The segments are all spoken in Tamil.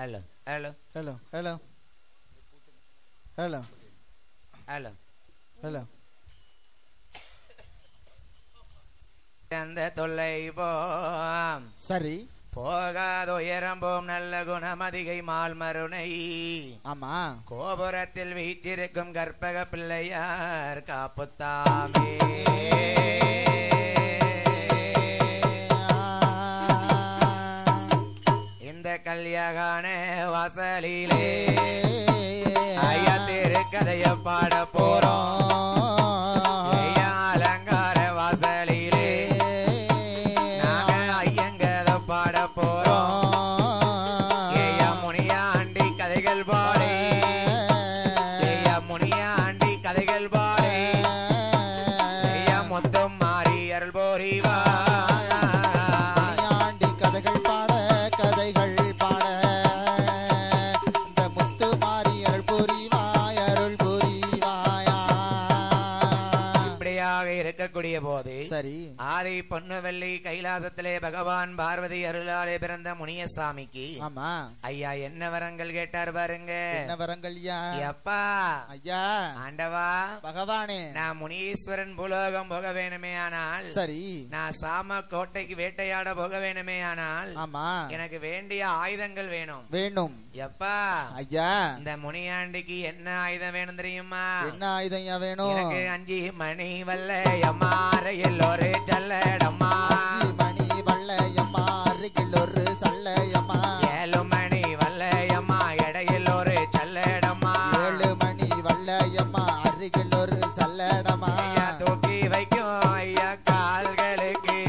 Hello, hello, hello, hello, hello, hello. hello. அந்த தொல்லை போம் சரி போகாதோ எறும்போம் நல்ல குணமதிகை மால் மருணை. ஆமா கோபுரத்தில் வீற்றிருக்கும் கற்பக பிள்ளையார் காப்புத்தாமே. இந்த கல்யாண வாசலிலே ஐயா திருக்கதைய பாட போறோம். அலங்கார வாசலிலே நாங்க ஐயங்கத பாட போறோம். ஏயா முனியாண்டி கதைகள் பாடி, ஏயா முனியாண்டி கதைகள் பாடி, ஏயா மொத்தம் மாறி அருள் போரிவா. இருக்கக்கூடிய போது சரி ஆதி பொன்னுவெள்ளி கைலாசத்திலே பகவான் பார்வதி அருளாலே பிறந்த முனியசாமிக்கு ஆமா ஐயா என்ன வரங்கள் கேட்டார் பாருங்க. என்ன வரங்கள் அப்பா ஐயா ஆண்டவா பகவானே, நான் முனீஸ்வரன் பூலோகம் போக வேணுமே ஆனால், சரி நான் சாம கோட்டைக்கு வேட்டையாட போக வேணுமே ஆனால், ஆமா எனக்கு வேண்டிய ஆயுதங்கள் வேணும். வேணும் எப்பா ஐயா இந்த முனியாண்டிக்கு என்ன ஆயுதம் வேணும் தெரியுமா? என்ன ஆயுதம் வேணும்? எனக்கு 5 மணி வல்லையம்மா அறையிலொரு சல்லடம்மா, 5 மணி வல்லையம்மா அறையிலொரு சல்லடம்மா, 7 மணி வல்லையம்மா இடையிலொரு சல்லடம்மா, 7 மணி வல்லையம்மா அறையிலொரு சல்லடம்மா. ஐயா தூக்கி வைக்கும் ஐயா கால்களுக்கு,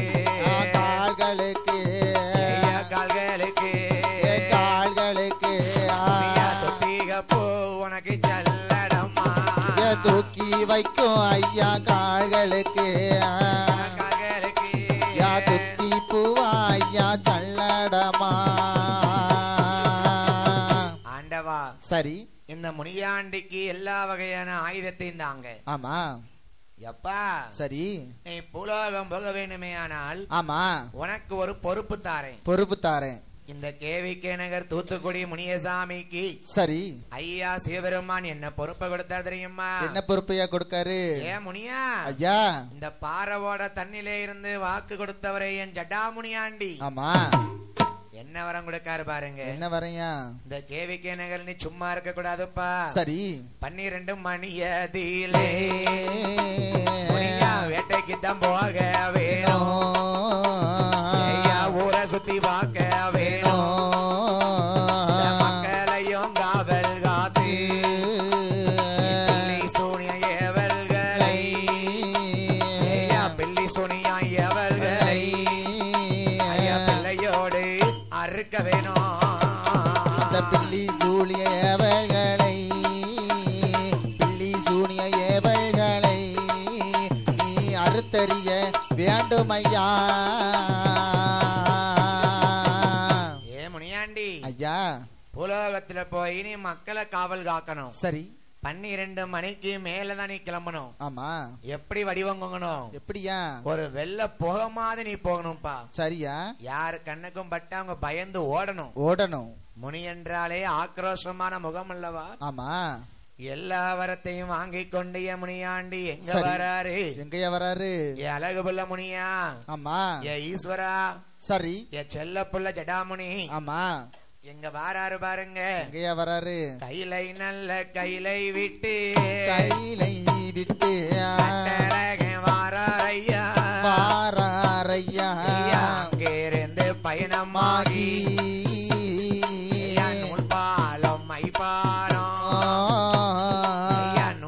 கால்களுக்கு ஐயா கால்களுக்கு, கால்களுக்கு ஐயா தொட்டிக பூ உனக்கு சல்லடம்மா, தூக்கி வைக்கும் ஐயா கால்களுக்கு, கால்களுக்கு யா துத்தி பூவா ஐயா சல்லடமா. ஆண்டவா சரி இந்த முனியாண்டிக்கு எல்லா வகையான ஆயுதத்தையும் தாங்க. ஆமா எப்பா சரி நீ பூலோகம் போக வேணுமே ஆனால், ஆமா உனக்கு ஒரு பொறுப்பு தாரேன். பொறுப்பு தாரேன். இந்த கேவிகே நகர் தூத்துக்குடி முனியசாமிக்கு சரி ஐயா சிவபெருமான் என்ன பொறுப்பை கொடுத்தார் தெரியுமா? என்ன பொறுப்பையா கொடுக்காரு? ஏன் முனியா ஐயா இந்த பாறவோட தண்ணிலே இருந்து வாக்கு கொடுத்தவரை என் ஜடாமுனியாண்டி ஆமா என்ன வரம் கொடுக்காரு பாருங்க. என்ன வரையா? இந்த கேவிகே நகர் நீ சும்மா இருக்க கூடாதுப்பா. சரி 12 மணியதிலே வேட்டைக்கு தான் போக வேணும். ஐயா ஊரை சுத்தி பார்க்க வேணும். மக்களையும் காவல் காத்து பில்லி சூனிய ஏவல்களை, ஐயா பில்லி சூனிய ஏவல்களை ஐயா பிள்ளையோடு அறுக்க வேணும். அந்த பில்லி சூனிய ஏவல்களை, பில்லி சூனிய ஏவல்களை நீ அறுத்தறிய வேண்டும் ஐயா. ஏ முனியாண்டி ஐயா பூலோகத்துல போய் நீ மக்களை காவல் காக்கணும். சரி 12 மணிக்கு மேலதான் நீ கிளம்பணும். ஆமா எப்படி வடிவங்கணும்? எப்படியா? ஒரு வெள்ள போகமாவது நீ போகணும்பா. சரியா? யாரு கண்ணுக்கும் பட்டு அவங்க பயந்து ஓடணும். ஓடணும். முனி என்றாலே ஆக்ரோஷமான முகம் அல்லவா? ஆமா எல்லா வரத்தையும் வாங்கி கொண்டு முனியாண்டி எங்க வராரு? எங்கயா வராரு? ஏ அழகு புள்ள முனியா, ஆமா ஏ ஈஸ்வரா, சரி ஏ செல்ல புள்ள ஜடாமுனி ஆமா எங்க வாராரு பாருங்க. எங்கயா வராரு? கைலை நல்ல கைலை விட்டு, கைலை விட்டு வாராரையா, வாராரையா அங்கிருந்து பயணமாகி நூல் பாலம் மை பாலம்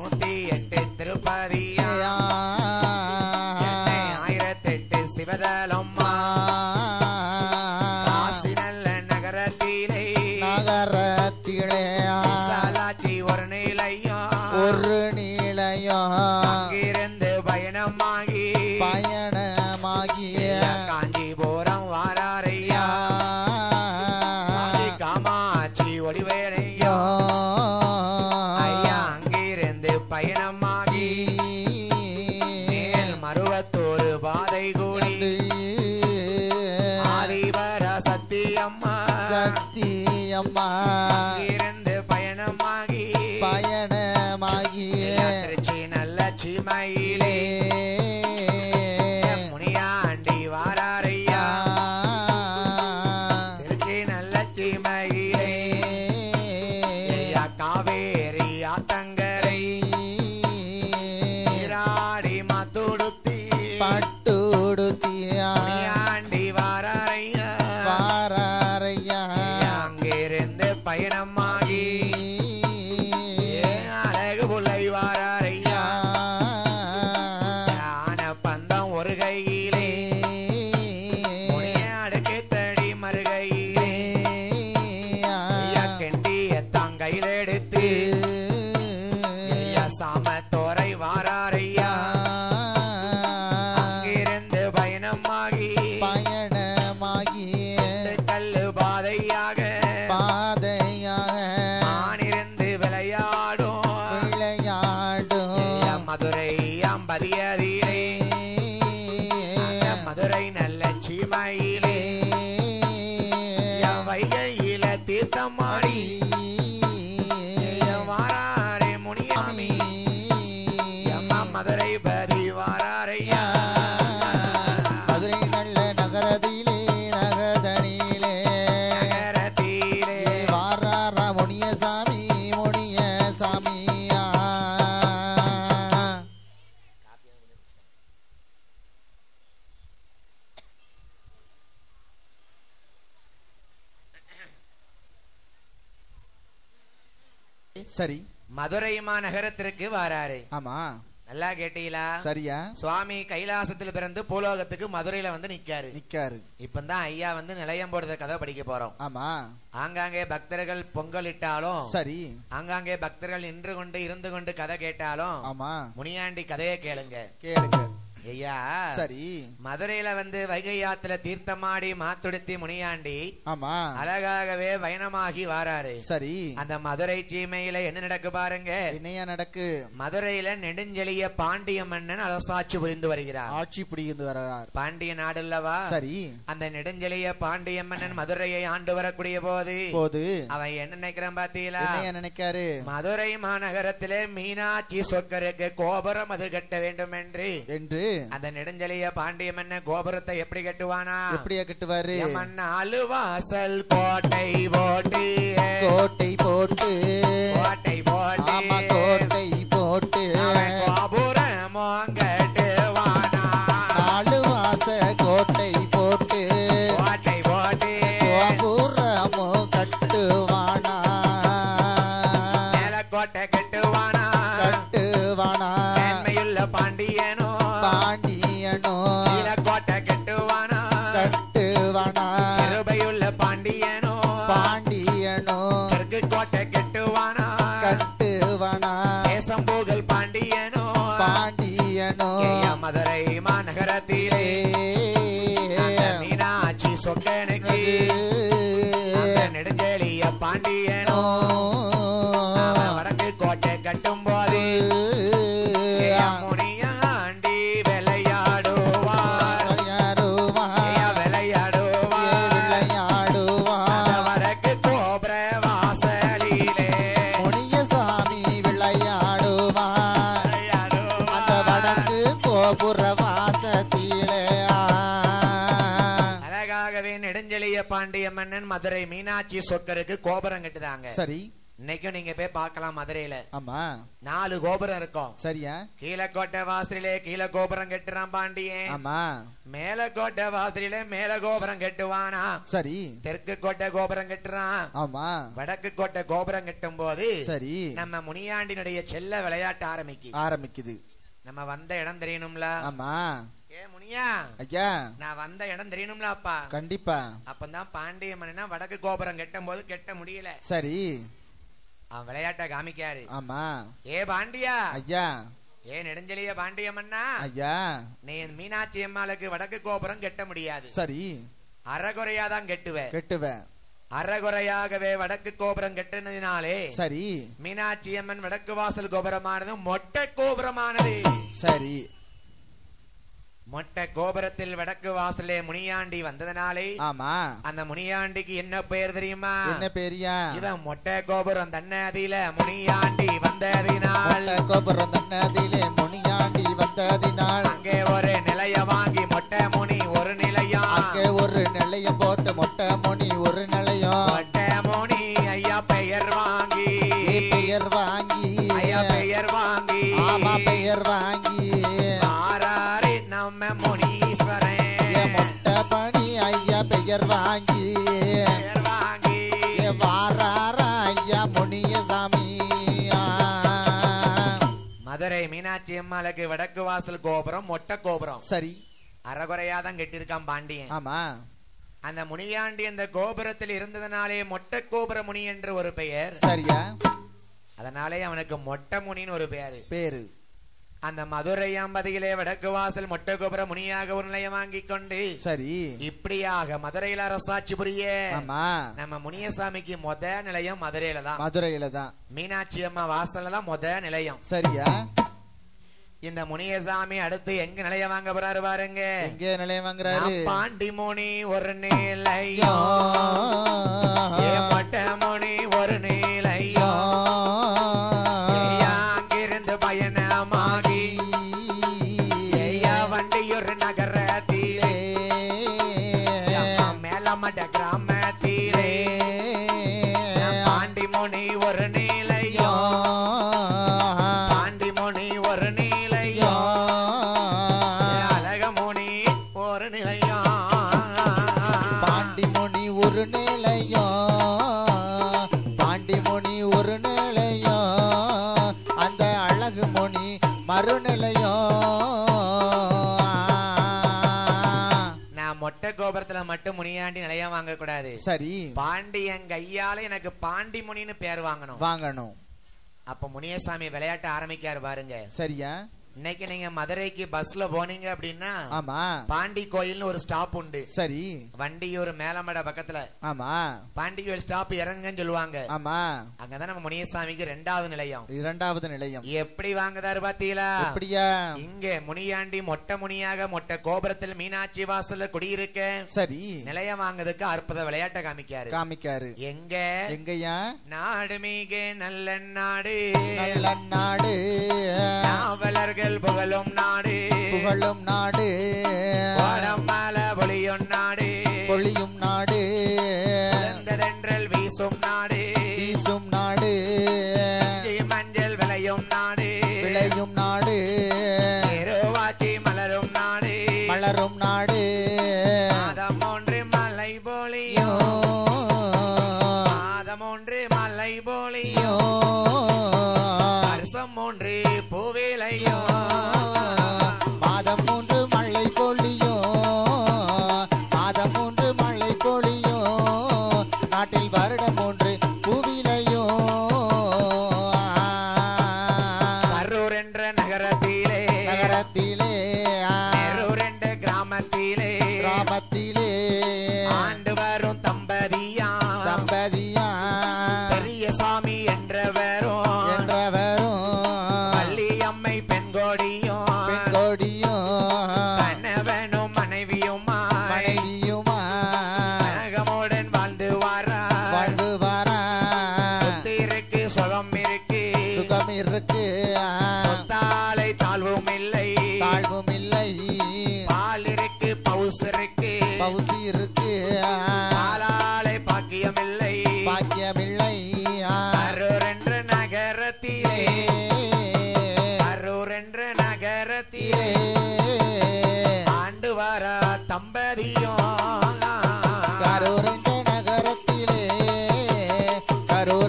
108 திருப்பதியா 1008 சிவதலம் சாலாச்சி ஒரு நிலையம் அங்கிருந்து பயணமாகி காஞ்சிபுரம் வாராரையா, காமாட்சி ஒடிவேலையா ஐயா அங்கிருந்து பயணமாகி மேல் மருவத்தூர் பாதை கூடி ஆதிபர சத்தியம்மா அம்மா இருந்து பயணமாகி திருச்சி நல்ல சீமையிலே முனியாண்டி வாராரையா திருச்சி நல்ல சீமையிலே காவேரி ஆத்தங்கரை நீராடி மாத்துடுத்தி பட்டுடுத்தியா முனியாண்டி வாராரையா அங்கிருந்து பயணமாகி அழகு புள்ளை வாராரையா ஆன பந்தம் ஒரு கையிலே முனியாடுக்கு தடி மறுகையிலே கெண்டிய தாங்கையில் எடுத்து சாமத்தோரை வாராரையா அங்கிருந்து பயணமாகி கல்லு பாதையாக ஆனிருந்து விளையாடும் மதுரை அம்பதியதிலே மதுரை நல்ல சீமையிலே வைகையில தீர்த்தமாடி வாராரே முனியாமி மதுரை பதி வாராரையா மதுரை நல்ல நகரத்திலே வாராரா முனியசாமியா சரி மதுரை மாநகரத்திற்கு வாராரு. ஆமா நல்லா கேட்டீங்களா? சரியா? சுவாமி கைலாசத்தில் பிறந்து பூலோகத்துக்கு மதுரையில வந்து நிக்காரு. இப்பதான் ஐயா வந்து நிலையம் போடுற கதை படிக்க போறோம். ஆமா. ஆங்காங்கே பக்தர்கள் பொங்கல் இட்டாலும் சரி, ஆங்காங்கே பக்தர்கள் நின்று கொண்டு இருந்து கொண்டு கதை கேட்டாலும் ஆமா முனியாண்டி கதையை கேளுங்க. ஐயா சரி, மதுரையில வந்து வைகை ஆத்துல தீர்த்தமாடி மாத்துடுத்தி முனியாண்டி ஆமா அழகாகவே பயணமாகி வாராரு. சரி, அந்த மதுரை சீமையில என்ன நடக்கு பாருங்க. என்னையா நடக்கு? மதுரையில நெடுஞ்செழிய பாண்டிய மன்னன் அரசாட்சி புரிந்து வருகிறார். ஆட்சி புரிந்து வர்றார். பாண்டிய நாடு அல்லவா? சரி, அந்த நெடுஞ்செழிய பாண்டிய மன்னன் மதுரையை ஆண்டு வரக்கூடிய போது அவன் என்ன நினைக்கிறான் பாத்தீங்களா? நினைக்காரு, மதுரை மாநகரத்திலே மீனாட்சி சொக்கருக்கு கோபுரம் அது கட்ட வேண்டும் என்று அந்த நெடுஞ்செழிய பாண்டிய மன்ன கோபுரத்தை எப்படி கட்டுவானா? எப்படியா கட்டுவாரு? மண்ணாலு வாசல் கோட்டை போட்டு கோட்டை போட்டு கோட்டை போட்டு ஆமா கோட்டை போட்டு கோபுரமோ கட்டுவானா? நாலு வாச கோட்டை போட்டு கோட்டை போட்டு கோபுரமோ கட்டுவானா? மேல கோட்டை கட்டுவானா? மேன்மையுள்ள பாண்டியனோ கோட்டை கட்டுவானா? கிருபையுள்ள பாண்டியனோ தெற்கு கோட்டை கட்டுவானா? தேசம் புகழ் பாண்டியனோ மதுரை மாநகரத்திலே மீனாட்சி சொக்கனுக்கு நெடுஞ்செழிய பாண்டியனோ வடக்கு கோட்டை கட்டும் போது முனியாண்டி விளையாடுவார் வடக்கு கோபுர வாசலிலே முனியசாமி விளையாடுவார். அந்த வடக்கு கோபுர வாசத்திலே அழகாகவே நெடுஞ்செழிய பாண்டிய மன்னன் மதுரை மீனாட்சி சொக்கருக்கு கோபுரம் கட்டுதாங்க. சரி, இன்னைக்கும் நீங்க போய் பார்க்கலாம் மதுரையில. ஆமா 4 கோபுரம் இருக்கும். சரியா? கீழக்கோட்டை வாசலிலே கீழ கோபுரம் கட்டுறான் பாண்டியன். ஆமா. மேலக்கோட்டை வாசலிலே மேல கோபுரம் கட்டுவானா? சரி. தெற்கு கோட்டை கோபுரம் கட்டுறான். ஆமா. வடக்கு கோட்டை கோபுரம் கட்டும் போது சரி நம்ம முனியாண்டினுடைய செல்ல விளையாட்டு ஆரம்பிக்குது. நம்ம வந்த இடம் தெரியணும்ல. ஆமா. ஏ முனியா ஐயா, நான் வந்த இடம் தெரியணும்ல அப்பா. கண்டிப்பா. அப்பதான் பாண்டிய மன்னனா வடக்கு கோபுரம் கட்டும் போது கட்ட முடியல. சரி, அவன் விளையாட்ட காமிக்காரு. ஆமா. ஏ பாண்டியா ஐயா, ஏ நெடுஞ்செழிய பாண்டிய மன்னா ஐயா, நீ மீனாட்சி அம்மாளுக்கு வடக்கு கோபுரம் கட்ட முடியாது. சரி, அறகுறையாதான் கட்டுவேன். அறகுறையாகவே வடக்கு கோபுரம் கட்டினதினாலே சரி மீனாட்சி அம்மன் வடக்கு வாசல் கோபுரமானது மொட்டை கோபுரமானது. சரி, மொட்டை கோபுரத்தில் வடக்கு வாசலே முனியாண்டி வந்ததனாலே ஆமா அந்த முனியாண்டிக்கு என்ன பெயர் தெரியுமா? என்ன பெரியா? இவன் மொட்டை கோபுரம் தன்னதில முனியாண்டி வந்ததினால் கோபுரம் தன்னதிலே முனியாண்டி வந்ததினால் அங்கே ஒரு நிலைய வாங்கி மொட்டை முனி ஒரு நிலையம் அங்கே ஒரு நிலையம் போட்டு மொட்டை முனி ஒரு நிலையம் மொட்டை முனி ஐயா பெயர் வாங்கி பெயர் வாங்கி ஐயா பெயர் வாங்கி ஆமா பெயர் வாங்கி ஆராரி நம்ம முனீஸ்வரன் மொட்டை பணி ஐயா பெயர் வாங்கி பெயர் வாங்கி வாராரா ஐயா முனிய சாமி. மதுரை மீனாட்சி அம்மாளுக்கு வடக்கு வாசல் கோபுரம் மொட்டை கோபுரம் சரி அறகுறையாதான் கட்டிருக்கான் பாண்டியன். ஆமா அந்த முனியாண்டி அந்த கோபுரத்தில் இருந்ததனாலே மொட்டை கோபுர முனி என்று ஒரு பெயர். சரியா? அதனாலே அவனுக்கு மொட்டை முனின்னு ஒரு பேரு. அந்த மதுரை அம்பதியிலே வடக்கு வாசல் மொட்டை கோபுர முனியாக ஒரு நிலையம் வாங்கி கொண்டு சரி இப்படியாக மதுரையில அரசாட்சி புரிய ஆமா நம்ம முனியசாமிக்கு மொத நிலையம் மதுரையில தான் மீனாட்சி அம்மா வாசல்ல தான் மொத நிலையம். சரியா? இந்த முனியசாமி அடுத்து எங்க நிலையம் வாங்க போறாரு பாருங்க. எங்க நிலையம் வாங்குறாரு? பாண்டி முனி ஒரு நிலையம் மொட்டை முனி ஒரு நிலையம் அங்கிருந்து பயணமாகி வண்டியொரு நகரத்திலே மேலமட கிராமத்திலே பாண்டி முனி ஒரு நிலையம் பாண்டி முனி ஒரு நிலையம் அழகமுனி ஒரு நிலையம் பாண்டி முனி ஒரு நிலையம் பாண்டி முனி ஒரு நிலையம் அந்த அழகு முனி மறுநிலையம். நான் மொட்டை கோபுரத்துல மட்டும் முனியாண்டி நிலையம் வாங்க கூடாது. சரி பாண்டியன் கையால எனக்கு பாண்டி முனின்னு பேர் வாங்கணும். அப்ப முனியசாமி விளையாட்டு ஆரம்பிக்காரு பாருங்க. சரியா? இன்னைக்கு நீங்க மதுரைக்கு பஸ்ல போனீங்க அப்படின்னா ஆமா பாண்டி கோயில்னு ஒரு ஸ்டாப் உண்டு. சரி வண்டியூர் மேலமட பக்கத்துல ஆமா பாண்டி கோயில் ஸ்டாப் இறங்குன்னு சொல்லுவாங்க. ஆமா அங்கதான் நம்ம முனியசாமிக்கு இரண்டாவது நிலையம். எப்படி வாங்குதாரு பாத்தீங்களா? எப்படியா? இங்க முனியாண்டி மொட்டை முனியாக மொட்டை கோபுரத்தில் மீனாட்சி வாசல்ல குடியிருக்க சரி நிலையம் வாங்குறதுக்கு அற்புத விளையாட்டை காமிக்காரு. எங்கயா? நாடு மிக நல்ல நாடு நாவலர்கள் புகழும் நாடு வடமல பொழியும் நாடு தென்றல் வீசும் நாடு மஞ்சள் விளையும் நாடு திருவாச்சி மலரும் நாடு மாதம் ஒன்று மலை பொழியும் வருஷம் ஒன்று பூவிலையோ மாதம் மூன்று மழை பொழியோ நாட்டில் வருடம் ஒன்று பூவிலையோ. கரூர் என்ற நகரத்திலே நெரூர் என்ற கிராமத்திலே ஆண்டு வரும் தம்பதியா பெரியசாமி என்றவரும் பள்ளியம்மை பெண்கோடியும் கணவனும் மனைவியுமா கனகமுடன் வாழ்ந்து வாரா சுத்திருக்கு சுகம் இருக்கு சொத்தாலை தாழ்வும் இல்லை பால் இருக்கு பவுசு இருக்கு பாலாலை பாக்கியமில்லை கரூர் என்ற நகரத்திலே ஆண்டு வர தம்பதியும் கரூர்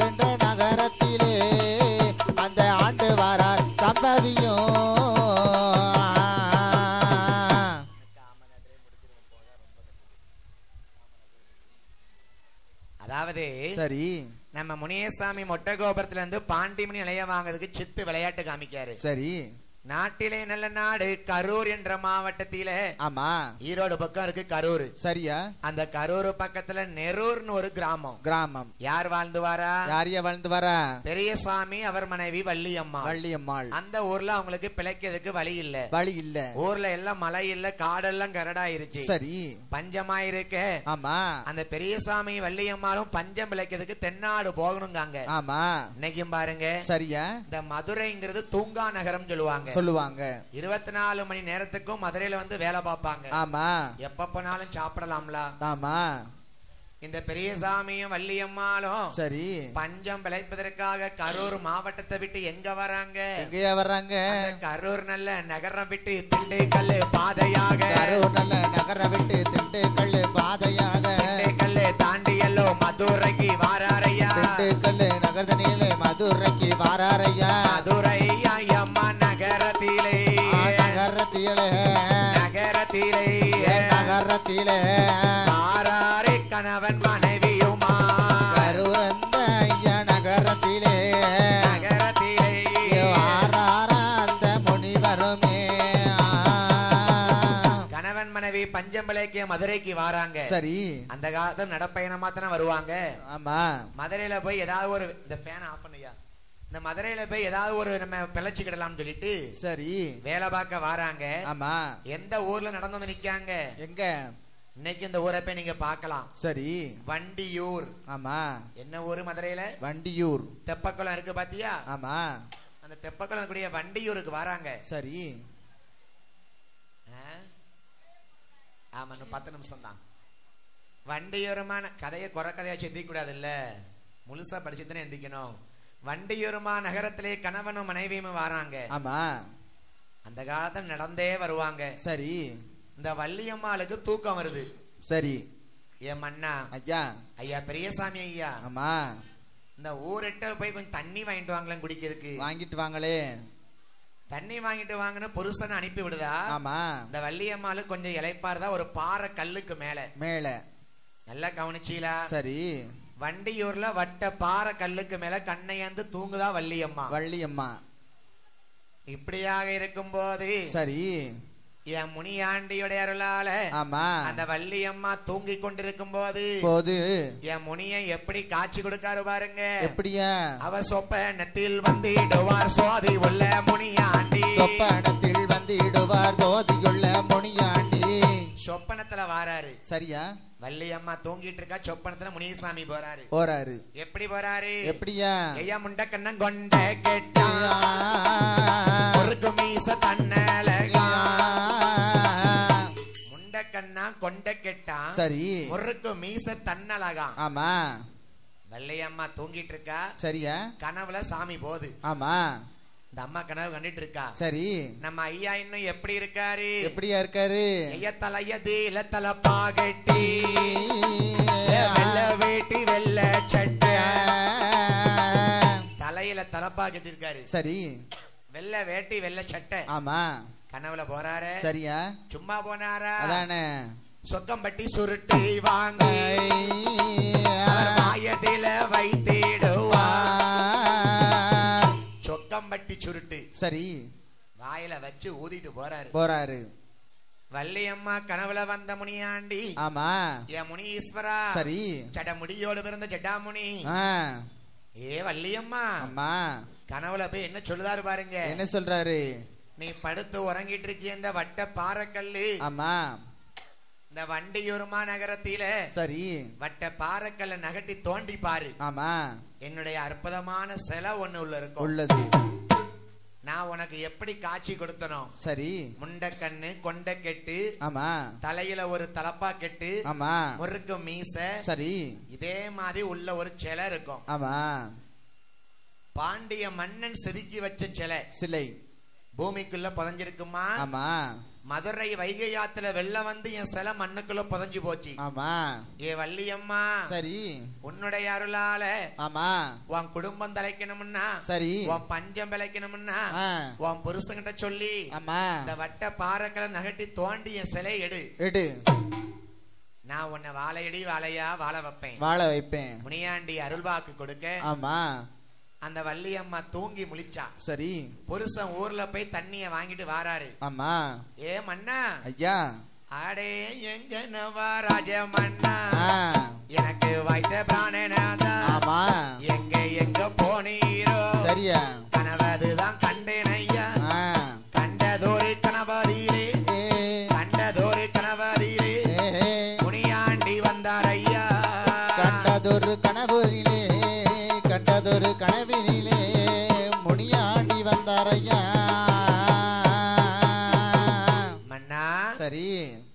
என்ற நகரத்திலே அந்த ஆண்டு வரார் தம்பதியும். அதாவது சரி நம்ம முனியசாமி மொட்டை கோபுரத்துல இருந்து பாண்டிமணி நிலையம் வாங்குறதுக்கு சித்து விளையாட்டு காமிக்காரு. சரி நாட்டிலே நல்ல நாடு கரூர் என்ற மாவட்டத்தில. ஆமா. ஈரோடு பக்கம் இருக்கு கரூர். சரியா. அந்த கரூர் பக்கத்துல நெரூர்னு ஒரு கிராமம். கிராமம். யார் வாழ்ந்து வாரா? யாரையா வாழ்ந்து வரா? பெரியசாமி அவர் மனைவி வள்ளியம்மா. வள்ளியம்மாள். அந்த ஊர்ல அவங்களுக்கு பிழைக்கிறதுக்கு வழி இல்ல. வழி இல்ல. ஊர்ல எல்லாம் மழை இல்ல, காடெல்லாம் கரடாயிருச்சு. சரி. பஞ்சமா இருக்கு. ஆமா. அந்த பெரியசாமி வள்ளியம்மாளும் பஞ்சம் பிழைக்கிறதுக்கு தென்னாடு போகணுங்காங்க. ஆமா. இன்னைக்கும் பாருங்க. சரியா. இந்த மதுரைங்கிறது தூங்கா நகரம் சொல்லுவாங்க. 24 மணி நேரத்துக்கும் மதுரையில வந்து வேலை பார்ப்பாங்க. ஆமா. எப்ப போனாலும் சாப்பிடலாம்ல. ஆமா. இந்த பெரியசாமியும் வள்ளியம்மாளும் சரி பஞ்சம் விளைப்பதற்காக கரூர் மாவட்டத்தை விட்டு எங்க வராங்க? எங்கயா வர்றாங்க? கரூர் நல்ல நகரம் விட்டு திண்டுக்கல் பாதையாக. கரூர் நல்ல நகரம் விட்டு திண்டுக்கல் பாதையாக. திண்டுக்கல் தாண்டி எல்லோ மதுரைக்கு வாராரையா. திண்டுக்கல் நகரத்திலே மதுரைக்கு வாராரையா. மதுரை அம்மா நகரத்திலே. நகரத்திலே. நகரத்திலே. நகரத்திலே. கணவன் மனைவியுமா. கரூர் அந்த நகரத்திலே. நகரத்திலே. அந்த முனிவருமே. கணவன் மனைவி பஞ்சம் பிழைக்க மதுரைக்கு வராங்க. சரி. அந்த காலத்துல நடப்பயணமா தானே வருவாங்க. ஆமா. மதுரையில போய் ஏதாவது ஒரு இந்த ஃபேன் ஆஃப் பண்ணியா. இந்த மதுரையில போய் ஏதாவது ஒரு நம்ம பிழைச்சுக்கிடலாம் சொல்லிட்டு சரி வேலை பார்க்க வராங்க. ஆமா. எந்த ஊர்ல நடந்து வந்து நிக்காங்க? எங்க? இன்னைக்கு இந்த ஊரை போய் நீங்க பார்க்கலாம். சரி. வண்டியூர். ஆமா. என்ன ஊரு மதுரையில? வண்டியூர். தெப்பக்குளம் இருக்கு பாத்தியா? ஆமா. அந்த தெப்பக்குளம் கூடிய வண்டியூருக்கு வராங்க. சரி. ஆமா, 10 நிமிஷம் தான். வண்டியூரமான கதையை குறை கதையா சிந்திக்க கூடாது இல்ல, முழுசா படிச்சுதானே எந்திக்கணும். வண்டியூருமா நகரத்திலே கணவனும் மனைவியும் வராங்க. ஆமா. அந்த காலத்துல நடந்தே வருவாங்க. சரி. இந்த வள்ளியம்மாளுக்கு தூக்கம் வருது. சரி. ஏன் மண்ணா? ஐயா. ஐயா பெரியசாமி ஐயா. ஆமா. இந்த ஊர்கிட்ட போய் கொஞ்சம் தண்ணி வாங்கிட்டு வாங்கலாம் குடிக்கிறதுக்கு. வாங்கிட்டு வாங்களே. தண்ணி வாங்கிட்டு வாங்கன்னு புருஷனை அனுப்பி விடுதா. ஆமா. இந்த வள்ளியம்மாளுக்கு கொஞ்சம் இளைப்பாருதா ஒரு பாறை கல்லுக்கு மேல நல்லா கவனிச்சீலா. சரி. வண்டியூர்ல வட்ட பாறை கல்லுக்கு மேல கண்ணையந்து தூங்குதா வள்ளியம்மா. இப்படியாக இருக்கும் போது சரி என் முனியாண்டியுடைய அருளால ஆமா அந்த வள்ளியம்மா தூங்கி கொண்டிருக்கும் போது என் முனியை எப்படி காட்சி கொடுக்காரு பாருங்க. எப்படியா? அவ சொப்பனத்தில் வந்திடுவார் சோதி உள்ள முனியாண்டி. சொப்பனத்தில் வந்திடுவார் சோதியுள்ள முனியாண்டி. சொப்பனத்துல வாராரு. சரியா? வள்ளியம்மா தூங்கிட்டு இருக்கா. சொப்பனத்துல முனியசாமி போறாரு. எப்படி போறாரு? எப்படியா? ஐயா முண்ட கண்ணன் கொண்ட கேட்டா ஒரு மீச தன்னலகா. முண்ட கண்ணா கொண்ட கேட்டா சரி முறுக்கு மீச தன்னலகா. ஆமா. வள்ளியம்மா தூங்கிட்டு இருக்கா. சரியா? கனவுல சாமி போகுது. ஆமா. இந்த அம்மா கனவு கண்டுட்டு இருக்கா. சரி. நம்ம ஐயா இன்னும் எப்படி இருக்காரு? எப்படியா இருக்காரு? ஐயா தலையதில தலப்பாகட்டி வெள்ள வேட்டி வெள்ள சட்டை தலையில தலப்பா கட்டி இருக்காரு. சரி. வெள்ள வேட்டி வெள்ள சட்டை. ஆமா. கனவுல போறாரு. சரியா? சும்மா போனாரா? அதானே. சொக்கம்பட்டி சுருட்டி வாங்கி மாயத்தில வைத்திடுவா. சொக்கம்பட்டி சுருட்டு. சரி. வாயில வச்சு ஊதிட்டு போறாரு. வள்ளியம்மா கனவுல வந்த முனியாண்டி. ஆமா. என் முனீஸ்வரா. சரி. ஜட முடியோடு பிறந்த ஜடாமுனி. ஏ வள்ளியம்மா. அம்மா. கனவுல போய் என்ன சொல்லுதாரு பாருங்க. என்ன சொல்றாரு? நீ படுத்து உறங்கிட்டு இருக்கிய இந்த வட்ட பாறைக்கல்லு. ஆமா. இந்த வண்டியூருமா நகரத்தில சரி வட்ட பாறைக்கல்ல நகட்டி தோண்டி பாரு. ஆமா. என்னுடைய அற்புதமான சிலை ஒண்ணு உள்ளது. நான் உனக்கு எப்படி காட்சி கொடுத்தனோ சரி முண்ட கண்ணு கொண்ட கெட்டு. ஆமா. தலையில ஒரு தலப்பா கெட்டு. ஆமா. முறுக்கு மீச. சரி. இதே மாதிரி உள்ள ஒரு சிலை இருக்கும். ஆமா. பாண்டிய மன்னன் செதுக்கி வச்ச சிலை பூமிக்குள்ள புதஞ்சிருக்குமா. ஆமா. மதுரை வைகை ஆத்துல வெள்ளம் வந்து என் சிலை மண்ணுக்குள்ள புதஞ்சு போச்சு. ஆமா. ஏ வள்ளியம்மா. சரி. உன்னுடைய அருளால. ஆமா. உன் குடும்பம் தலைக்கணும்னா சரி உன் பஞ்சம் விளைக்கணும்னா உன் புருஷங்கிட்ட சொல்லி. ஆமா. இந்த வட்ட பாறைகளை நகட்டி தோண்டி என் சிலை எடு. நான் உன்னை வாழையடி வாழையா வாழ வைப்பேன். முனியாண்டி அருள்வாக்கு கொடுக்க. ஆமா. அந்த வள்ளியம்மா தூங்கி முழிச்சா. சரி. புருஷன் ஊர்ல போய் தண்ணிய வாங்கிட்டு வாராரு. ஆமா. ஏ மன்னா ஐயா, அடே எங்க நவராஜ மன்னா, எனக்கு வைத்த பிராணனாதா. ஆமா. எங்க எங்க போனீரோ? சரியா. கனவதுதான் கண்டேன் ஐயா. கண்டதோரு கணவதியிலே, கண்டதோரு கணவதியிலே முனியாண்டி வந்தார் ஐயா. கண்டதொரு கனவுரிலே, கண்டதொரு கனவினிலே முனியாண்டி வந்தார் ஐயா. மன்னா. சரி.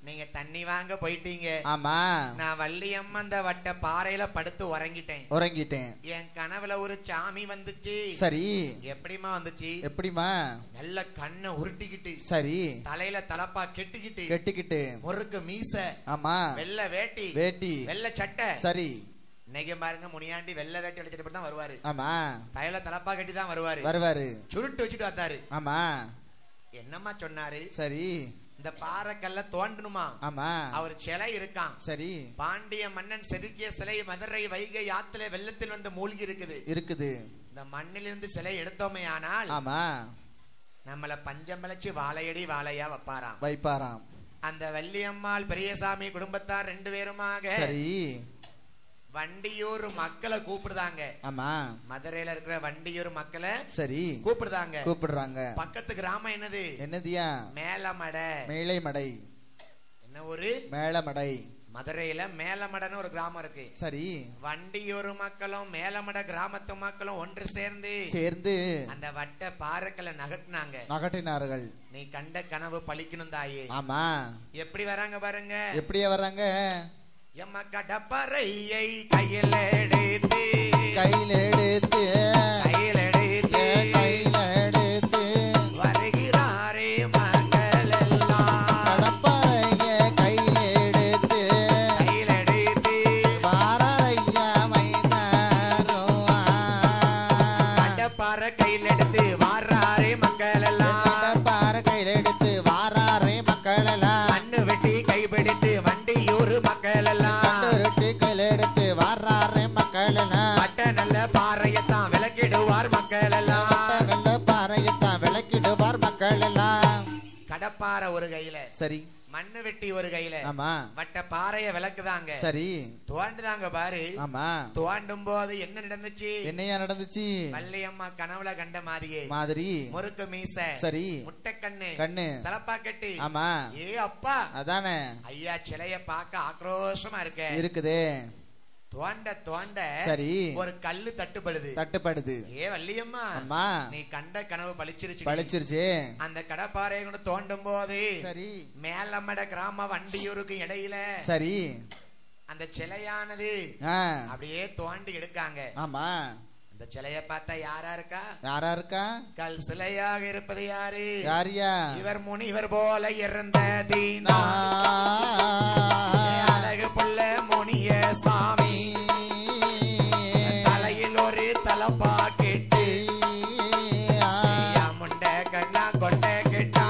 நீங்க தண்ணி வாங்க போயிட்டீங்க. ஆமா. நான் வள்ளியம்மா அந்த வட்ட பாறையில படுத்து உறங்கிட்டேன். என் கனவுல ஒரு சாமி வந்துச்சு. சரி. எப்படிமா வந்துச்சு? எப்படிமா? நல்ல கண்ணை உருட்டிக்கிட்டு. சரி. தலையில தலப்பா கெட்டிக்கிட்டு முறுக்கு மீச. ஆமா. வெள்ளை வேட்டி வெள்ளை சட்டை. சரி. இன்னைக்கு பாருங்க முனியாண்டி வெள்ளை வேட்டி வெள்ளை தான் வருவாரு. ஆமா. தலையில தலப்பா கட்டி தான் வருவாரு. சுருட்டு வச்சுட்டு வந்தாரு. ஆமா. என்னம்மா சொன்னாரு? சரி. இந்த பாறைக்கல்ல தோண்டணுமா? ஆமா. அவர் சிலை இருக்கான். சரி. பாண்டிய மன்னன் செதுக்கிய சிலை மதுரை வைகை ஆத்துல வெள்ளத்தில் வந்து மூழ்கி இருக்குது. இந்த மண்ணிலிருந்து சிலை எடுத்தோமே ஆனால், ஆமா, நம்மள பஞ்சம் பழச்சு வாழையடி வாழையா வைப்பாராம். அந்த வள்ளியம்மாள் பெரியசாமி குடும்பத்தார் 2 பேருமாக சரி வண்டியூர் மக்களை கூப்பிடுதாங்க. ஆமா. மதுரையில இருக்கிற வண்டியூர் மக்களை சரி கூப்பிடுறாங்க. பக்கத்து கிராமம் என்னதியா? மேலைமடை. என்ன ஊரு? மேலமடை. மதுரையில மேலமடன்னு ஒரு கிராமம் இருக்கு. சரி. வண்டியூர் மக்களும் மேலமட கிராமத்து மக்களும் ஒன்று சேர்ந்து அந்த வட்ட பாறைகளை நகட்டினார்கள். நீ கண்ட கனவு பழிக்கணும் தாயே. ஆமா. எப்படி வராங்க பாருங்க. எப்படியா வராங்க? எம்ம கடப்பறையை கையில் எடுத்து வருகிறாரே மக்கள் எல்லாம். கடப்பறையை கையில் எடுத்து வாரையா மைந்தாரோ. கடப்பாறை கையில் எடுத்து வாராரே மக்கள் எல்லாம். கடப்பாறை கையில் எடுத்து வாராரே மக்கள் எல்லாம். மண்ணு வெட்டி கைப்பிடித்து வண்டியூர் மக்கள் எல்லாம். எடுத்து வாராரே மக்கள் எல்லாம். பட்ட நல்ல பாறையத்தான் விளக்கிடுவார் மக்கள் எல்லாம். நல்ல பாறையத்தான் விளக்கிடுவார் மக்கள் எல்லாம். கடப்பாறை ஒரு கையில. சரி. மண்ணு வெட்டி ஒரு கையில. ஆமா. வட்ட பாறைய விளக்குதாங்க. சரி. தோண்டுதாங்க பாரு. ஆமா. தோண்டும் போது என்ன நடந்துச்சு? என்னையா நடந்துச்சு? வள்ளியம்மா கனவுல கண்ட மாதிரி முறுக்கு மீச. சரி. முட்டை கண்ணு தலப்பா கட்டி. ஆமா. ஏ அப்பா, அதானே ஐயா சிலைய பார்க்க ஆக்ரோஷமா இருக்குது. தோண்ட சரி ஒரு கல்லு தட்டுப்படுது. ஏ வள்ளியம்மா, அம்மா, நீ கண்ட கனவு பழிச்சிருச்சு. அந்த கடப்பாறையை கொண்டு தோண்டும் போது சரி மேலமட கிராம வண்டியூருக்கு இடையில சரி அந்த சிலையானது அப்படியே தோண்டி எடுக்காங்க. ஆமா. அந்த சிலைய பார்த்தா யாரா இருக்கா? கல் சிலையாக இருப்பது யாரியா? இவர் முனிவர் போல இறந்த தீனா அழகு புள்ள முனிய சாமி. தலையில் ஒரு தலப்பா கெட்டு முண்ட கண்ணா கொண்ட கெட்டா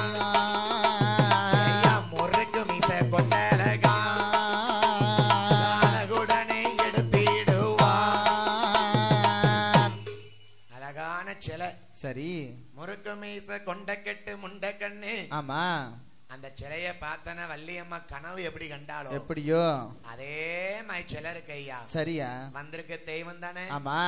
முறுக்கு மீச கொண்டலகா அழகுடனே எடுத்திடுவார். அழகான சிலை. சரி. முறுக்கு மீச கொண்ட கெட்டு முண்ட கண்ணு. ஆமா. அந்த சிலைய பார்த்தன வள்ளியம்மா கனவு எப்படி கண்டாலோ எப்படியோ அதே மாதிரி சிலருக்கு ஐயா. சரியா. வந்திருக்க தெய்வம் தானே. ஆமா.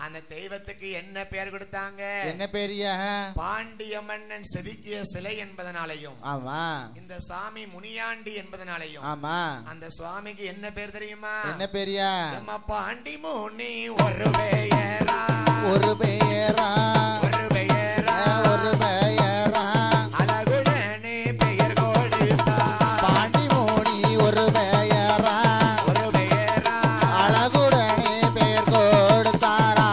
அந்த தெய்வத்துக்கு என்ன பேர் கொடுத்தாங்க? என்ன பேரியா? பாண்டிய மன்னன் செதுக்கிய சிலை என்பதனாலையும், ஆமா, இந்த சாமி முனியாண்டி என்பதனாலையும், ஆமா, அந்த சுவாமிக்கு என்ன பேர் தெரியுமா? என்ன பேரியா? நம்ம பாண்டி முனி ஒரு பெயரா அழகுடனே பெயர் கொடுத்தா. பாண்டி முனி ஒரு பெயரா அழகுடனே பெயர் கொடுத்தாரா.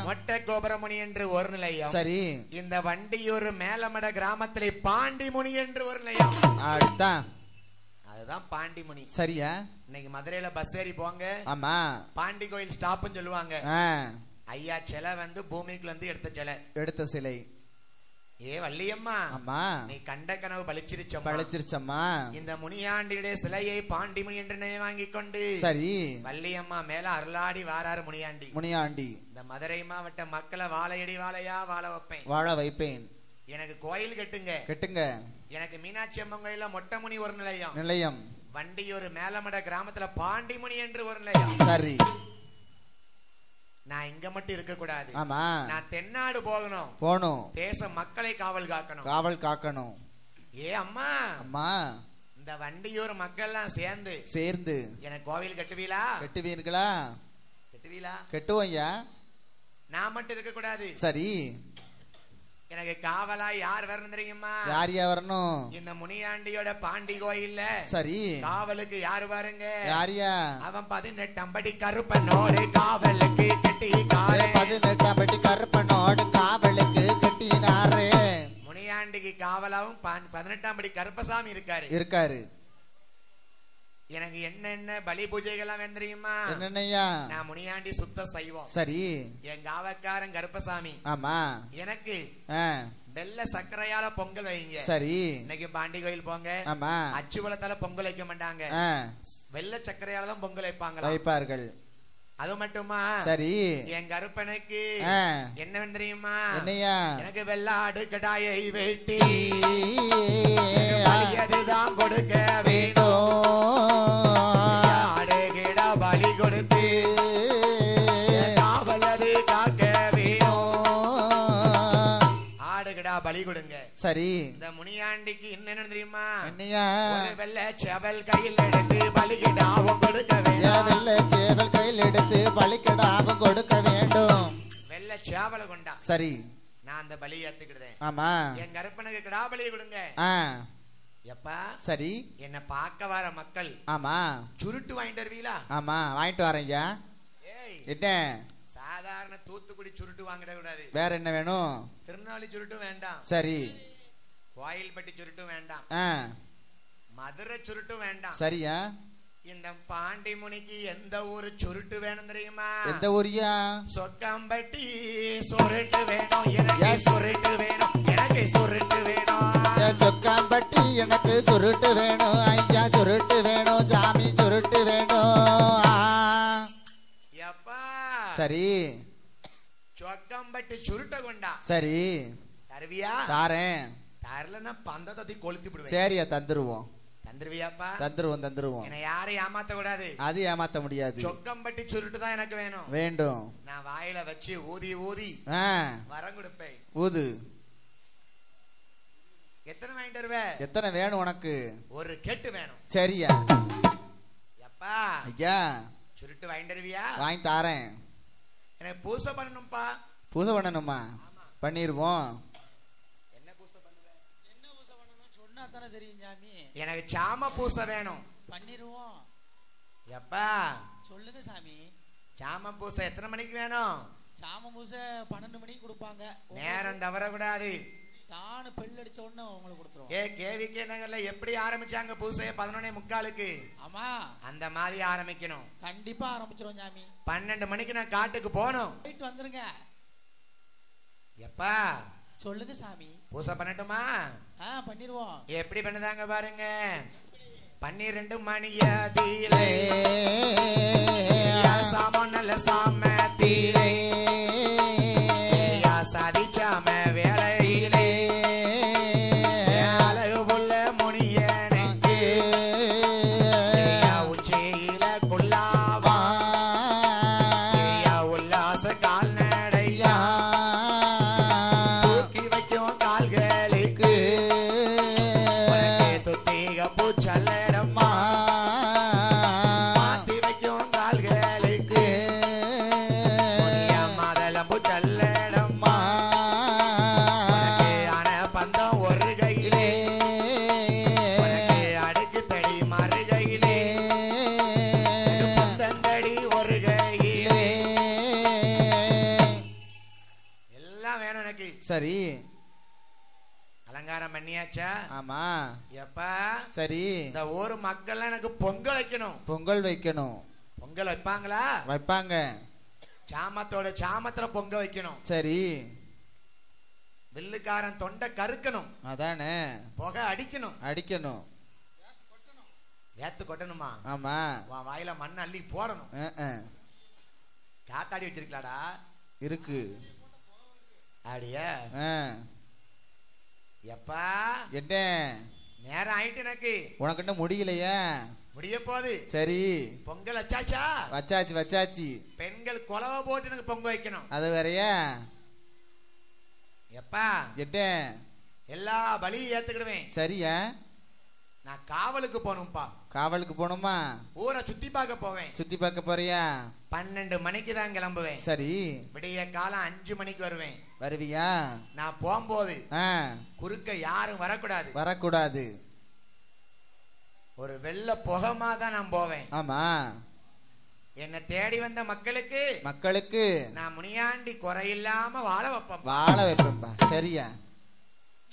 மொட்டை கோபுரமுனி என்று ஒரு நிலையம். சரி. இந்த வண்டியூர் மேலமட கிராமத்திலே பாண்டி முனி என்று ஒரு நிலையம். அதுதான் பாண்டி முனி. சரியா. இன்னைக்கு மதுரையில பஸ் ஏறி போங்க. ஆமா. பாண்டி கோயில் ஸ்டாப்னு சொல்லுவாங்க. ஐயா சிலை வந்து பூமிக்குள்ள இருந்து எடுத்த சிலை. ஏ வள்ளியம்மா, அம்மா நீ கண்ட கனவு பளிச்சிருச்சம்மா. இந்த முனியாண்டியுடைய சிலையை பாண்டிமுனி என்று வாங்கி கொண்டு சரி வள்ளியம்மா மேல அருளாடி வாராரு முனியாண்டி. இந்த மதுரை மாவட்ட மக்களை வாழையடி வாழையா வாழ வைப்பேன். எனக்கு கோயில் கட்டுங்க. எனக்கு மீனாட்சி அம்மன் கோயில மொட்டமுனி ஒரு நிலையம், வண்டியூர் மேலமட கிராமத்துல பாண்டிமுனி என்று ஒரு நிலையம். சரி, நான் இங்க மட்டும் இருக்க கூடாது. ஆமா, நான் தென்னாடு போகணும். தேச மக்களை காவல் காக்கணும். ஏ அம்மா, இந்த வண்டியூர் மக்கள் எல்லாம் சேர்ந்து எனக்கு கோவில் கட்டுவீங்களா? கட்டுவோம்யா. நான் மட்டும் இருக்க கூடாது. சரி, எனக்கு காவலா யார் வரணும் தெரியுமா? யார் வரணும்? இந்த முனியாண்டியோட பாண்டி கோயில்ல சரி காவலுக்கு யாரு பாருங்க? அவன் 18 அம்படி கருப்பனோடு காவலுக்கு கட்டினாரே. 18 அம்படி கருப்பனோடு காவலுக்கு கட்டினாரே. முனியாண்டிக்கு காவலாவும் 18 அம்படி கருப்பசாமி இருக்காரு. எனக்கு என்ன பலி பூஜைகள் எல்லாம் தெரியுமா? என்னையா? நான் முனியாண்டி சுத்த சைவம். சரி, என் காவக்காரன் கருப்பசாமி. ஆமா, எனக்கு வெள்ள சக்கரையால பொங்கல் வைங்க. சரி, இன்னைக்கு பாண்டி கோயில் போங்க. ஆமா, அச்சுவலத்தால பொங்கல் வைக்க மாட்டாங்க. வெள்ள சக்கரையால தான் பொங்கல் வைப்பார்கள். அது மட்டுமா? சரி, என் கருப்பனுக்கு என்ன தெரியுமா? என்னையா? எனக்கு வெள்ளாடு கடாயை வெட்டி அதுதான் கொடுக்க வேண்டும். ஆடு கிடா பலி கொடுத்து காவலது காக்க வேணும். ஆடு கிடா பலி கொடுங்க. சரி, இந்த முனியாண்டிக்கு என்ன தெரியுமா? என்னையா? வெள்ளை சேவல் கையில் எடுத்து பலிகிடாவும் கொடுக்க வேண்டும். வெள்ளை சேவல் கையில் எடுத்து பலிகிடாவும் கொடுக்க வேண்டும். வெள்ளை சேவலை கொண்டா. சரி, நான் அந்த பலியை ஏத்துக்கிடுதேன். ஆமா, என் கருப்பனுக்கு கிடா பலியை கொடுங்க. எப்பா? சரி, என்ன பார்க்க வர மக்கள் ஆமா சுருட்டு வாங்கிட்டு வருவீங்களா? ஆமா, வாங்கிட்டு வரேங்க. என்ன சாதாரண தூத்துக்குடி சுருட்டு வாங்கிட கூடாது. வேற என்ன வேணும்? திருநெல்வேலி சுருட்டும் வேண்டாம். சரி, கோயில்பட்டி சுருட்டும் வேண்டாம். மதுரை சுருட்டும் வேண்டாம். சரியா? இந்த பாண்டிமுனிக்கு எந்த ஊரு சுருட்டு வேணும் தெரியுமா? எந்த ஊரியா? சொக்கம்பட்டி சுருட்டு வேணும். எனக்கு சுருட்டு வேணும். சொக்கம்பட்டி எனக்கு சுருட்டு வேணும். ஐயா சுருட்டு வேணும். சாமி சுருட்டு வேணும். எப்பா? சரி, சொக்கம்பட்டி சுருட்ட கொண்டா. சரி, தருவியா? தாரேன். தரலன்னா பந்தத்தை கொளுத்தி விடுவேன். சரியா, தந்துருவோம். தந்துருவியாப்பா? தந்துருவோம். என்ன யாரையும் ஏமாத்த கூடாது. அது ஏமாத்த முடியாது. சொக்கம்பட்டி சுருட்டு தான் எனக்கு வேண்டும். நான் வாயில வச்சு ஊதி வரம் கொடுப்பேன். ஊது. எத்தனை வாங்கிட்டு வருவ? எத்தனை வேணும் உனக்கு? ஒரு கெட்டு வேணும். சரியா? எப்பா? ஐயா சுருட்டு வாங்கிட்டு வருவியா? வாங்கி தாரேன். எனக்கு பூசை பண்ணணும்பா. பூசை பண்ணணுமா? பண்ணிருவோம். என்ன பூசை பண்ணுவேன்? என்ன பூசை பண்ணணும் சொன்னா தானே தெரியும் சாமி. எனக்கு சாம பூசை வேணும். பண்ணிருவோம். எப்பா? சொல்லுங்க சாமி. சாம பூசை எத்தனை மணிக்கு வேணும்? சாம பூசை 12 மணிக்கு கொடுப்பாங்க. நேரம் தவற கூடாது. தானு பெல் அடிச்ச உடனே உங்களுக்கு கொடுத்துருவோம். கேவிகே நகர்ல எப்படி ஆரம்பிச்சாங்க பூசைய 11:45க்கு? ஆமா, அந்த மாதிரி ஆரம்பிக்கணும். கண்டிப்பா ஆரம்பிச்சிரும் சாமி. 12 மணிக்கு நான் காட்டுக்கு போகணும். போயிட்டு வந்துருங்க. எப்பா? சொல்லுங்க சாமி. பூசை பண்ணட்டுமா? பண்ணிருவோம். எப்படி பண்ணுதாங்க பாருங்க. 12 மணியதிலே சாமனல சாமத்திலே சாதிச்சாம வேளையிலே அழகு புள்ள முனியனுக்கு உச்சியில குள்ளாவா உல்லாச கால்நடையா தூக்கி வைக்கும் கால்களுக்கு துத்திக பூச்சல்லடம்மா மாத்தி வைக்கும் கால்களுக்கு மதலம் பூச்சல்லடம்மா பந்தம் ஒரு கையிலே அடுக்கு தடி மறு கையிலே பந்தங்கடி ஒரு கையிலே எல்லாம் வேணும் எனக்கு. சரி, அலங்காரம் பண்ணியாச்சா? ஆமா. எப்பா? சரி, இந்த ஊர் மக்கள் எனக்கு பொங்கல் வைக்கணும். பொங்கல் வைப்பாங்களா? வைப்பாங்க. சாமத்தோட சாமத்துல பொங்க வைக்கணும். சரி, வில்லுக்காரன் தொண்டை கருக்கணும். அதானே. புகை அடிக்கணும். அடிக்கணும். வேத்து கொட்டணுமா? ஆமா. வாயில மண் அள்ளி போடணும். காத்தாடி வச்சிருக்கலாடா? இருக்கு. அப்படியே எப்பா என்ன நேரம் ஆயிட்டு எனக்கு. உனக்கு என்ன முடியலையா? முடிய போகுது. சரி. பொங்கல் வச்சாச்சா? வச்சாச்சு வச்சாச்சு. பெண்கள் கொலவை போட்டு எனக்கு பொங்க வைக்கணும். அது வேறையா? எப்பா என்ன எல்லா பலியும் ஏத்துக்கிடுவேன். சரியா? நான் காவலுக்கு போகணும்பா. காவலுக்கு போகணுமா? ஊரை சுத்தி பார்க்க போவேன். சுத்தி பார்க்க போறியா? 12 மணிக்கு தான் கிளம்புவேன். சரி. விடிய காலம் 5 மணிக்கு வருவேன். வருவியா? நான் போகும்போது குறுக்க யாரும் வரக்கூடாது. வரக்கூடாது. ஒரு வெள்ள புகமா தான் நான் போவேன். ஆமா. என்ன தேடி வந்த மக்களுக்கு நான் முனியாண்டி குறையில்லாம வாழ வைப்பேன். வாழ வைப்பேன்பா. சரியா?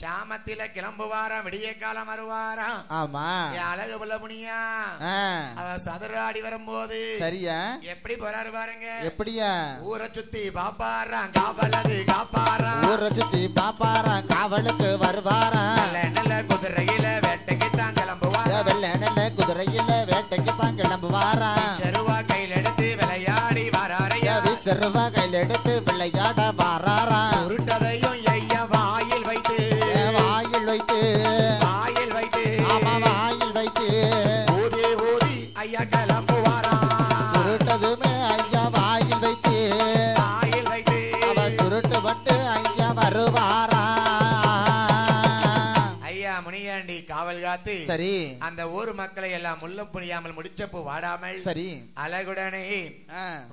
சாமத்தில கிளம்புவாராம், விடிய காலம் வருவாராம். ஆமா. அழகு புள்ள முனியா அவ சதுராடி வரும்போது சரியா எப்படி போறாரு பாருங்க. எப்படியா? ஊரை சுத்தி பாப்பாராம், காவலது காப்பாராம். ஊரை சுத்தி பாப்பாராம், காவலுக்கு வருவாராம். நல்ல குதிரையில வேட்டைக்கு தான் கிளம்புவாரா. வெள்ள நல்ல குதிரையில வேட்டைக்கு தான் கிளம்புவாரா. செருவா கையில் எடுத்து விளையாடி வாராரையா. செருவா கையில் எடுத்து விளையாட வாராரா. உருட்டதையும் ஐயா வாயில் வைத்து ஆமா வாயில் வைத்து ஊதி ஊதி ஐயா கிளம்புவாரா. சுருட்டதுமே ஐயா வாயில் வைத்து அவ சுருட்டு பட்டு ஐயா வருவாரா. ஐயா முனியாண்டி காவல் காத்து சரி அந்த ஊர் மக்களை எல்லாம் முள்ளும் புரியாமல் முடிச்சப்போ வாடாமல் சரி அழகுடனே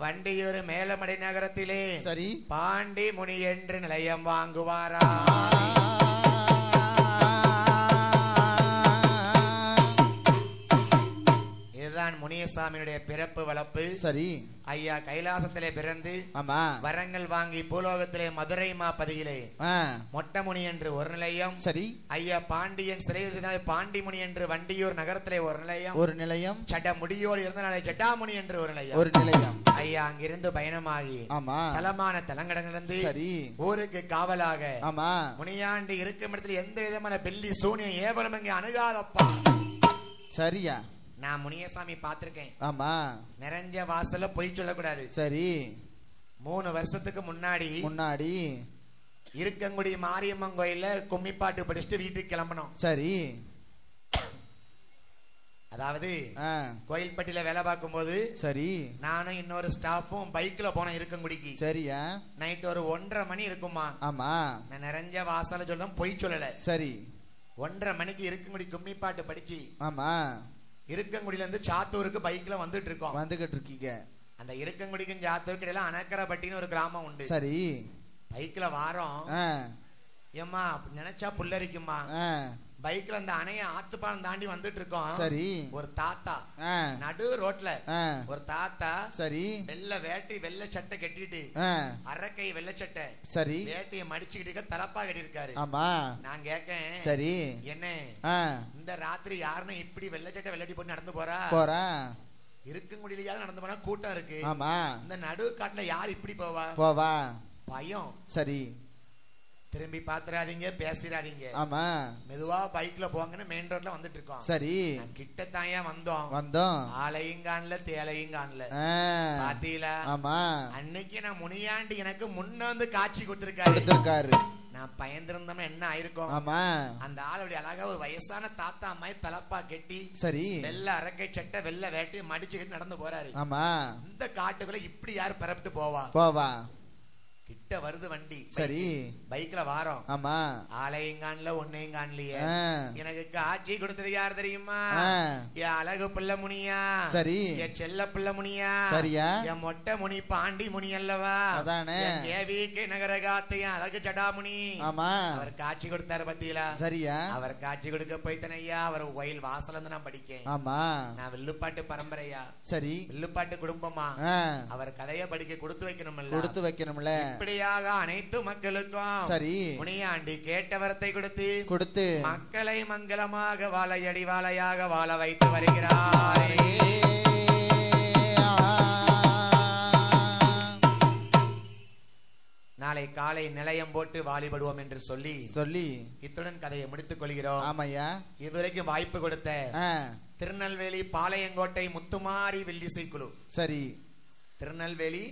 வண்டியூர் மேலமடை நகரத்திலே சரி பாண்டி முனி என்று நிலையம் வாங்குவாரா. முனியசாமியுடைய பிறப்பு வளர்ப்பு சரி. ஐயா கைலாசத்திலே பிறந்து ஆமா வரங்கள் வாங்கி பூலோகத்திலே மதுரை மாபதியிலே மொட்டை முனி என்று ஒரு நிலையம் சரி. ஐயா பாண்டியன் சிறையில் பாண்டி முனி என்று வண்டியூர் நகரத்திலே ஒரு நிலையம் சட்ட முடியோடு இருந்தனாலே ஜட்டாமுனி என்று ஒரு நிலையம். ஐயா அங்கிருந்து பயணமாகி ஆமா தலமான தலங்கடங்களிலிருந்து சரி ஊருக்கு காவலாக ஆமா முனியாண்டி இருக்கும் இடத்துல எந்த விதமான பெல்லி சூனியம் ஏவலம் இங்கே அணுகாதப்பா. சரியா? நான் முனியசாமி பாத்திருக்கேன். ஆமா. நிறைஞ்ச வாசல்ல பொய் சொல்லக்கூடாது. சரி. 3 வருஷத்துக்கு முன்னாடி இருக்கங்குடி மாரியம்மன் கோயில்ல கும்மிப்பாட்டு படிச்சுட்டு வீட்டுக்கு கிளம்பணும். சரி. அதாவது கோயில்பட்டியில வேலை பார்க்கும் போது சரி நானும் இன்னொரு ஸ்டாஃபும் பைக்ல போனோம் இருக்கங்குடிக்கு. சரியா? நைட் ஒரு 1:30 மணி இருக்குமா. ஆமா. நான் நிறைஞ்ச வாசல்ல சொல்றேன், பொய் சொல்லல. சரி. 1:30 மணிக்கு இருக்கங்குடி கும்மிப்பாட்டு படிச்சு ஆமா இருக்கங்குடியில இருந்து சாத்தூருக்கு பைக்ல வந்துட்டு இருக்கீங்க. அந்த இருக்கங்குடிக்கும் சாத்தூருக்கு இடையில அனக்கரப்பட்டின்னு ஒரு கிராமம் உண்டு. சரி. பைக்ல வாரோம். ஏம்மா நினைச்சா புல்லரிக்குமா. பைக்ல அந்த அணைய ஆத்துப்பாலம் தாண்டி வந்துட்டு இருக்கோம். சரி. ஒரு தாத்தா நடு ரோட்ல ஒரு தாத்தா சரி வெள்ளை வேட்டி வெள்ளை சட்டை கட்டிட்டு அரக்கை வெள்ளை சட்டை சரி வேட்டியை மடிச்சுக்கிட்டு தலப்பா கட்டி இருக்காரு. ஆமா. நான் கேக்கேன் சரி என்ன இந்த ராத்திரி யாருன்னு இப்படி வெள்ளை சட்டை வெள்ளட்டி போட்டு நடந்து போறா இருக்க முடியலையாவது நடந்து போனா கூட்டம் இருக்கு. ஆமா. இந்த நடு காட்டுல யார் இப்படி போவா பயம். சரி. திரும்பி பாத்துறாதீங்க, பேசிடாதீங்க. ஆமா. மெதுவா பைக்ல போங்கன்னு மெயின் ரோட்ல வந்துட்டு இருக்கோம். சரி. கிட்டத்தாயா வந்தோம். ஆலையும் காணல தேலையும் காணல. பாத்தீங்களா? ஆமா. அன்னைக்கு நான் முனியாண்டி எனக்கு முன்ன வந்து காட்சி கொடுத்திருக்காரு. நான் பயந்திருந்தோம்னா என்ன ஆயிருக்கும். ஆமா. அந்த ஆளுடைய அழகா ஒரு வயசான தாத்தா அம்மாய் தலப்பா கெட்டி சரி வெள்ளை அரக்கை சட்டை வெள்ளை வேட்டி மடிச்சுக்கிட்டு நடந்து போறாரு. ஆமா. இந்த காட்டுக்குள்ள இப்படி யாரு பரப்பிட்டு போவா. கிட்ட வருது வண்டி. சரி. பைக்ல வாரோம். ஆமா. ஆளையும் காணல ஒன்னையும் காணலையே. எனக்கு காட்சி கொடுத்தது யார் தெரியுமா? என் அழகு பிள்ளை முனியா. சரி. என் செல்ல பிள்ளை முனியா. சரியா? என் மொட்டை முனி பாண்டி முனி அல்லவா. அதானே. கேவிக்கு நகர காத்து என் அழகு ஜடாமுனி. ஆமா. அவர் காட்சி கொடுத்தாரு பத்தியில. சரியா? அவர் காட்சி கொடுக்க போய்த்தனையா அவர் கோயில் வாசல இருந்து நான் படிக்கேன். ஆமா. நான் வில்லுப்பாட்டு பரம்பரையா. சரி. வில்லுப்பாட்டு குடும்பமா. அவர் கதைய படிக்க கொடுத்து வைக்கணும்ல. இப்படியாக அனைத்து மக்களுக்கும் சரி முனியாண்டி கேட்ட வரத்தை கொடுத்து மக்களை மங்களமாக வாழையடி வாழையாக வாழ வைத்து வருகிறார். நாளை நாளை காலை நிலையம் போட்டு வாலிபடுவோம் என்று சொல்லி இத்துடன் கதையை முடித்துக் கொள்கிறோம். ஆமையா, இதுவரைக்கும் வாய்ப்பு கொடுத்த திருநெல்வேலி பாளையங்கோட்டை முத்துமாரி வில்லிசை குழு, சரி, திருநெல்வேலி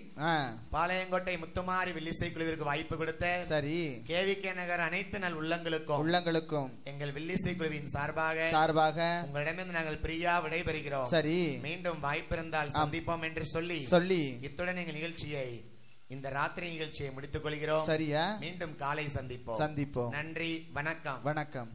பாளையங்கோட்டை முத்துமாரி வில்லிசை குழுவிற்கு வாய்ப்பு கொடுத்த சரி கேவிகே நகர் அனைத்து நல் உள்ளங்களுக்கும் எங்கள் வில்லிசை குழுவின் சார்பாக உங்களிடமிருந்து நாங்கள் பிரியா விடைபெறுகிறோம். சரி, மீண்டும் வாய்ப்பு இருந்தால் சந்திப்போம் என்று சொல்லி இத்துடன் எங்கள் நிகழ்ச்சியை, இந்த ராத்திரி நிகழ்ச்சியை முடித்துக் கொள்கிறோம். சரியா, மீண்டும் காலை சந்திப்போம். நன்றி, வணக்கம்.